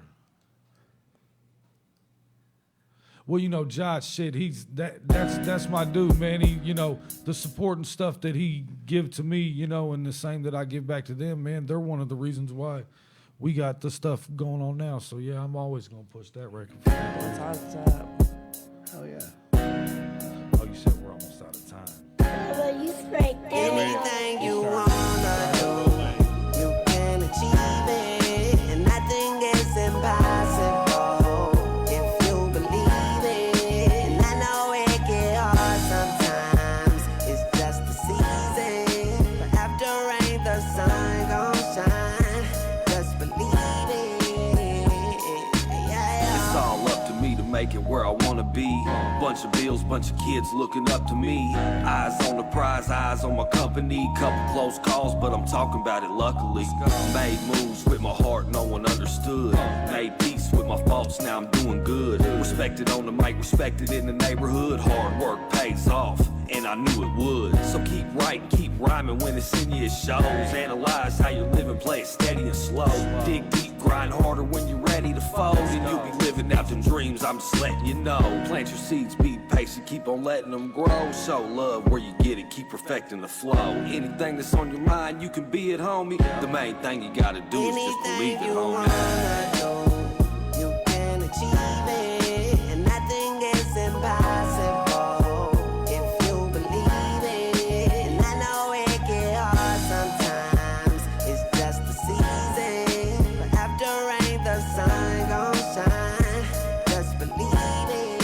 Well, Josh, shit, that's my dude, man. He, the support and stuff that he give to me, and the same that I give back to them, man. They're one of the reasons why we got the stuff going on now. So yeah, I'm always gonna push that record. That's awesome. Hell yeah. Oh, you said we're almost out of time. Anything you wanna do, you can achieve it, and nothing is impossible if you believe it. And I know it get hard sometimes, it's just the season. But after rain, the sun gon' shine. Just believe it. Yeah. It's all up to me to make make it where I wanna be. Bunch of bills, bunch of kids looking up to me. Eyes on the prize, eyes on my company. Couple close calls, but I'm talking about it luckily. Made moves with my heart, no one understood. Made peace with my faults, now I'm doing good. Respected on the mic, respected in the neighborhood. Hard work pays off, and I knew it would. So keep writing, keep rhyming when it's in you, it shows. Analyze how you're living, play it steady and slow. Dig deep, grind harder when you're ready to fold. And you'll be living out them dreams, I'm just letting you know. Plant your seeds, be patient, keep on letting them grow. Show love where you get it, keep perfecting the flow. Anything that's on your mind, you can be it, homie. The main thing you gotta do is just believe it, homie. You can achieve it, and nothing is impossible if you believe it. And I know it get hard sometimes, it's just the season. But after rain, the sun gon' shine. Just believe it,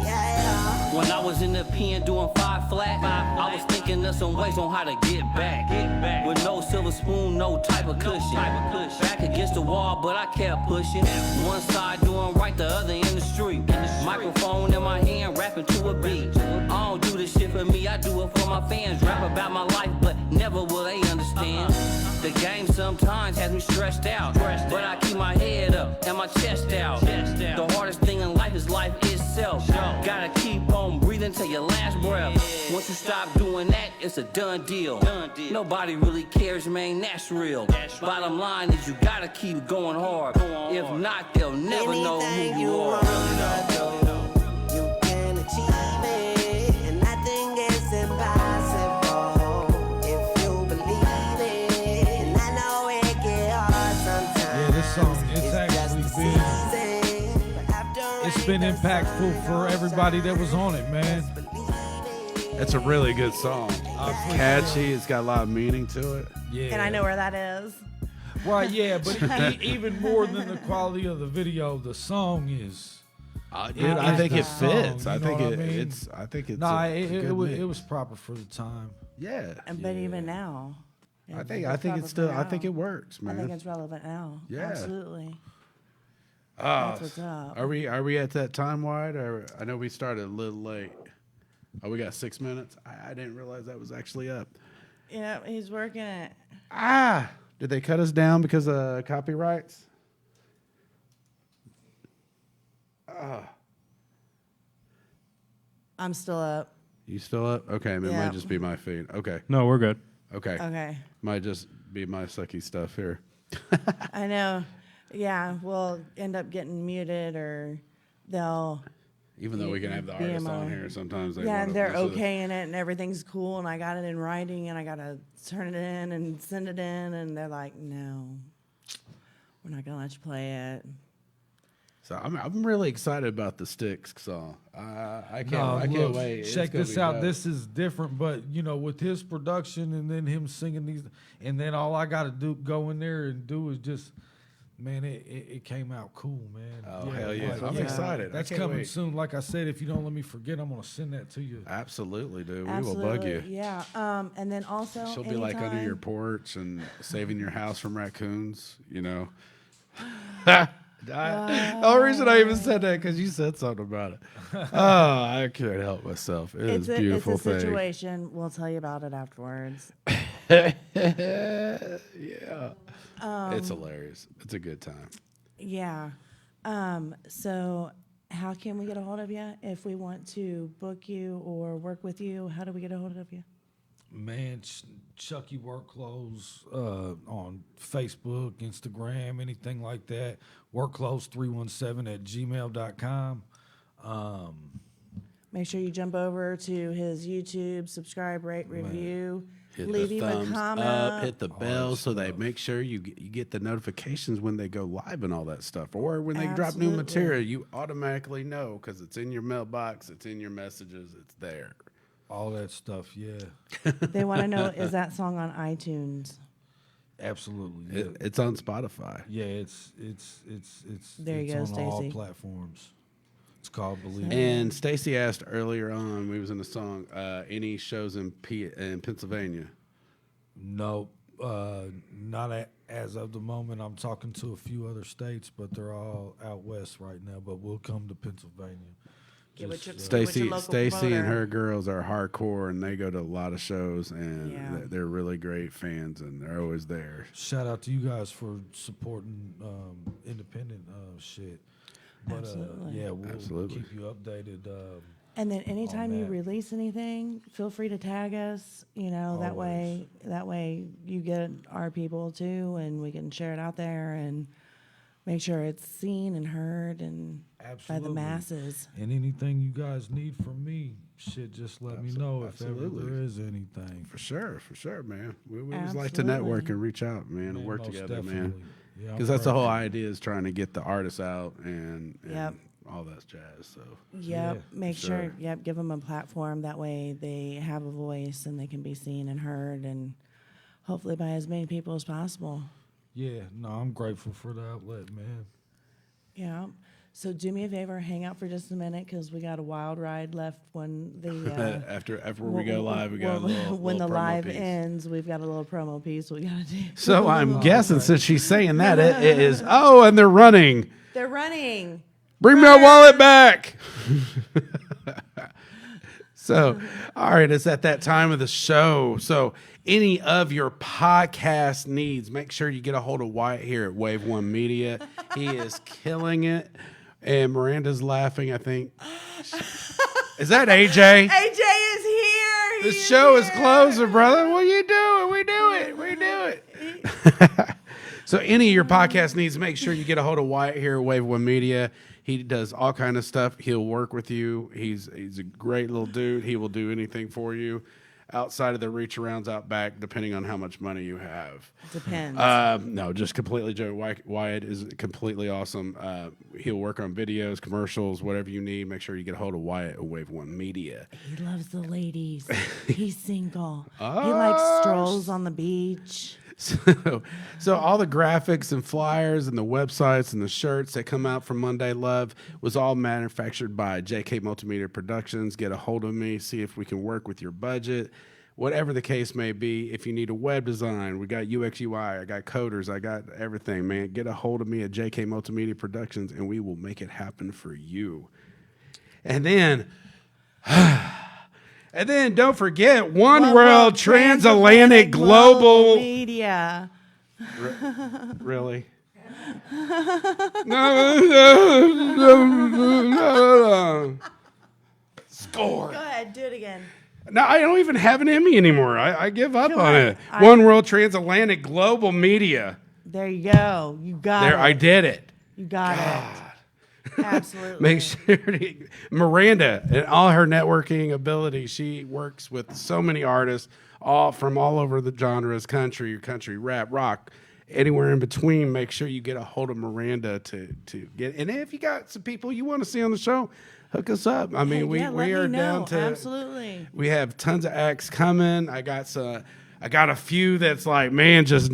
yeah. When I was in the pen doing 5 flat, I was thinking of some ways on how to get back. With no silver spoon, no type of cushion. Back against the wall, but I kept pushing. One side doing right, the other in the street. Microphone in my hand, rapping to a beat. I don't do this shit for me, I do it for my fans. Rap about my life, but never will they understand. The game sometimes has me stressed out, but I keep my head up and my chest out. The hardest thing in life is life itself. Gotta keep on breathing till your last breath. Once you stop doing that, it's a done deal. Nobody really cares, man, that's real. Bottom line is you gotta keep going hard. If not, they'll never know Anything who you you are. wanna do, you can achieve it, and nothing is impossible if you believe it. And I know it get hard sometimes. Yeah, this song, it's actually just the been, season. But after it's rain, been the impactful sun for gon' everybody that was on it, man. believe it. It's a really good song. It's catchy. It's got a lot of meaning to it. Yeah. And I know where that is. Right, yeah, but even more than the quality of the video, the song is. Dude, I think it song, fits. you I know think what I it. mean? It's. I think it's. Nah, a good it mix. was proper for the time. Yeah. But even now. I think it's still. I think it works, I think man. it's relevant now. Yeah. Absolutely. Ah, That's what's up. Are we at that time wide? Or I know we started a little late. Oh, we got 6 minutes. I didn't realize that was actually up. Yeah, he's working it. Ah, did they cut us down because of copyrights? I'm still up. You still up? Okay, it Yeah. might just be my feed. Okay, No, we're good. okay. Okay. Might just be my sucky stuff here. I know. Yeah, we'll end up getting muted or they'll. Even though we can have the artists on here, sometimes they Yeah, wanna and they're listen to- okay in it and everything's cool and I got it in writing and I got to turn it in and send it in and they're like, no, we're not going to let you play it. So I'm really excited about the Sticks song. I can't No, I can't look, wait. It's check gonna this be out. dope. This is different, but you know, with his production and then him singing these, and then all I got to do, go in there and do is just, man, it came out cool, man. Oh, hell yeah. I'm excited. I That's can't coming wait. soon. Like I said, if you don't let me forget, I'm gonna send that to you. Absolutely, dude. We Absolutely. will bug you. Yeah. And then also, She'll be like under your anytime- porch and saving your house from raccoons, you know. The only reason I even said that because you said something about it. Oh, I can't help myself. It's a beautiful it's a thing. situation. We'll tell you about it afterwards. Yeah. It's hilarious. It's a good time. Yeah. So how can we get a hold of you if we want to book you or work with you? How do we get a hold of you? Man, Chucky Workclothes on Facebook, Instagram, anything like that. Workclothes317@gmail.com. Make sure you jump over to his YouTube, subscribe, rate, review, Hit leave the him a thumbs comment. up, hit the bell so they make sure you get the notifications when they go live and all that stuff. Or when they drop new Absolutely. material, you automatically know because it's in your mailbox, it's in your messages, it's there. All that stuff, yeah. They want to know, is that song on iTunes? Absolutely. Yeah, It's on Spotify. yeah it's There you it's go, on all Stacey. platforms. It's called Believe. And Stacy asked earlier on, we was in the song, any shows in Pennsylvania? Nope. Not as of the moment. I'm talking to a few other states, but they're all out west right now. But we'll come to Pennsylvania. Get with your Stacy local and promoter. her girls are hardcore, and they go to a lot of shows, and Yeah. they're really great fans, and they're always there. Shout out to you guys for supporting independent shit. But Absolutely. yeah, we'll Absolutely. keep you updated. And then anytime you that. release anything, feel free to tag us. That way you get our people too, and we can share it out there and make sure it's seen and heard and by the Absolutely. masses. And anything you guys need from me, shit, just let me know if ever Absolutely. there is anything. For sure, man. We always like to Absolutely. network and reach out, man, and Man, work most together, man. definitely. Yeah, I'm Because that's the whole proud. idea, is trying to get the artists out and Yep. all that jazz. So Yep. Yeah, Make for sure. sure. Yep. Give them a platform. That way they have a voice and they can be seen and heard, and hopefully by as many people as possible. Yeah, no, I'm grateful for the outlet, man. Yeah. So do me a favor, hang out for just a minute because we got a wild ride left when the after we go live, we got a little when little the promo live piece. ends, we've got a little promo piece we gotta do. So I'm guessing, since she's saying that, it is. Oh, and they're running. They're running. Bring my wallet back. So, all right, it's at that time of the show. So, any of your podcast needs, make sure you get a hold of Wyatt here at Wave One Media. He is killing it. And Miranda's laughing, I think. Is that AJ? AJ is here. The show is closing, brother. What are you doing? We do it. So any of your podcast needs, make sure you get a hold of Wyatt here at Wave One Media. He does all kind of stuff. He'll work with you. He's a great little dude. He will do anything for you outside of the reach arounds out back, depending on how much money you have. Depends. No, just completely joke. Wyatt is completely awesome. He'll work on videos, commercials, whatever you need. Make sure you get a hold of Wyatt at Wave One Media. He loves the ladies. He's single. He likes strolls on the beach. So all the graphics and flyers and the websites and the shirts that come out from Monday Love was all manufactured by JK Multimedia Productions. Get a hold of me, see if we can work with your budget. Whatever the case may be, if you need a web design, we got UX UI, I got coders, I got everything, man. Get a hold of me at JK Multimedia Productions and we will make it happen for you. And then don't forget One World Transatlantic Global. Media. Really? Score. Go ahead, do it again. No, I don't even have an Emmy anymore. I give up Come on on. it. One World Transatlantic Global Media. There you go. You got There, it. I did it. You got it. Absolutely. Make sure to, Miranda and all her networking ability. She works with so many artists, all from all over the genres: country, rap, rock, anywhere in between. Make sure you get a hold of Miranda to get. And if you got some people you want to see on the show, hook us up. I mean, Yeah, we let are me down know. to. Absolutely. We have tons of acts coming. I got a few that's like, man, just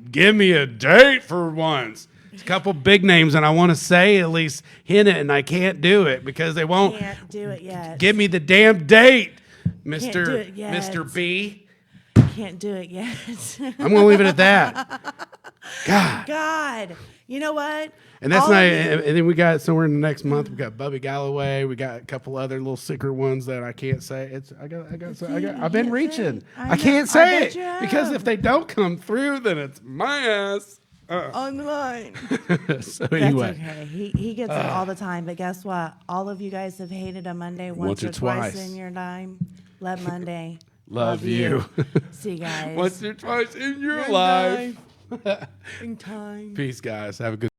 give me a date for once. It's a couple big names, and I want to say at least hint it, and I can't do it because they won't Can't do it yet. give me the damn date, do Mister it yet. Mr. B. Can't do it yet. I'm gonna leave it at that. God, God. You know what? and that's All not. of you- And then we got somewhere in the next month. We got Bubby Galloway. We got a couple other little sicker ones that I can't say. I've been can't say reaching. it. I I can't know. say I it bet you because have. if they don't come through, then it's my ass. On the line. So That's anyway, okay. He gets it all the time. But guess what? All of you guys have hated a Monday once or twice in your time. Love Monday. Love you. See you guys. Once or twice in your One life. In time. Peace, guys. Have a good